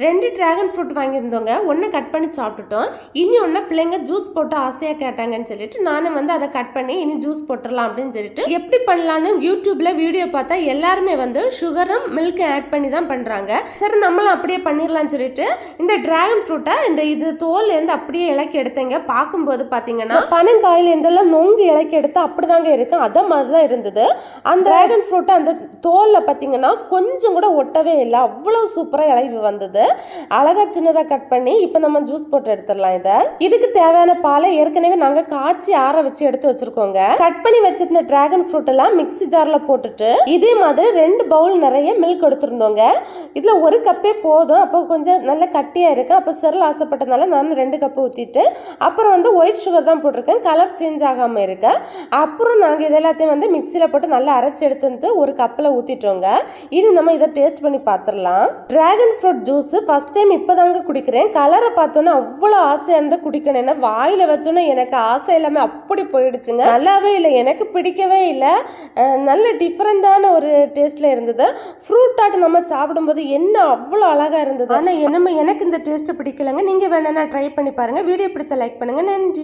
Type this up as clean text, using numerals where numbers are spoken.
2 dragon fruit வாங்கியிருந்தோங்க. ஒன்று cut பண்ணி சாப்பிட்டுட்டோம். இனி ஒன்று பிள்ளைங்க ஜூஸ் போட்டு ஆசையாக கேட்டாங்கன்னு சொல்லிட்டு நானும் வந்து அதை கட் பண்ணி இனி ஜூஸ் போட்டுடலாம் அப்படின்னு சொல்லிட்டு எப்படி பண்ணலான்னு யூடியூப்ல வீடியோ பார்த்தா எல்லாருமே வந்து சுகரும் மில்க்கும் ஆட் பண்ணி தான் பண்ணுறாங்க. சரி நம்மளும் அப்படியே பண்ணிடலாம்னு சொல்லிட்டு இந்த டிராகன் ஃப்ரூட்டை இது தோல் இருந்து அப்படியே இலக்கி எடுத்தேங்க. பார்க்கும்போது பார்த்தீங்கன்னா பனங்காயில் இருந்தெல்லாம் நொங்கு இலக்கி எடுத்து அப்படிதாங்க இருக்கும். அதை மாதிரி தான் இருந்தது. அந்த டிராகன் ஃப்ரூட்டை அந்த தோலில் பார்த்தீங்கன்னா கொஞ்சம் கூட ஒட்டவே இல்லை. அவ்வளோ சூப்பராக இலகி வந்தது. அழகா சின்னதா கட் பண்ணி இப்போ நம்ம ஜூஸ் போட்டு எடுத்துடலாம். இதுக்கு தேவையான பாலை ஏற்கனவே நாங்க காய்ச்சி ஆற வச்சு எடுத்து வச்சிருக்கோங்க. கட் பண்ணி வச்சிருந்த டிராகன் ஃப்ரூட் எல்லாம் மிக்ஸி ஜார்ல போட்டுட்டு இதே மாதிரி 2 பவுல் நிறைய மில்க் எடுத்திருந்தோங்க. இதுல 1 கப்பே போதும். அப்போ கொஞ்சம் நல்ல கட்டியா இருக்கு. அப்போ செரல் ஆசைப்பட்டதுனால நான் 2 கப் ஊத்திட்டு அப்புறம் வந்து ஒயிட் சுகர் தான் போட்டிருக்கேன். கலர் சேஞ்ச் ஆகாம இருக்கு. அப்புறம் நாங்க இது எல்லாத்தையும் வந்து மிக்ஸில போட்டு நல்லா அரைச்சு எடுத்து வந்து ஒரு கப்ல ஊத்திட்டோங்க. இனி நம்ம இதை டேஸ்ட் பண்ணி பார்த்துடலாம். Dragon fruit juice first time இப்போதாங்க குடிக்கிறேன். கலரை பார்த்தோன்னே அவ்வளோ ஆசையாக இருந்தால் குடிக்கணும். ஏன்னா வாயில் வச்சோன்னே எனக்கு ஆசை எல்லாமே அப்படி போயிடுச்சுங்க. நல்லாவே இல்லை, எனக்கு பிடிக்கவே இல்லை. நல்ல டிஃப்ரெண்டான ஒரு டேஸ்ட்டில் இருந்தது. ஃப்ரூட் ஆட்டு நம்ம சாப்பிடும்போது என்ன அவ்வளோ அழகாக இருந்தது. ஆனால் எனக்கு இந்த டேஸ்ட்டு பிடிக்கலங்க. நீங்கள் வேணா ட்ரை பண்ணி பாருங்கள். வீடியோ பிடிச்ச லைக் பண்ணுங்கள். நன்றி.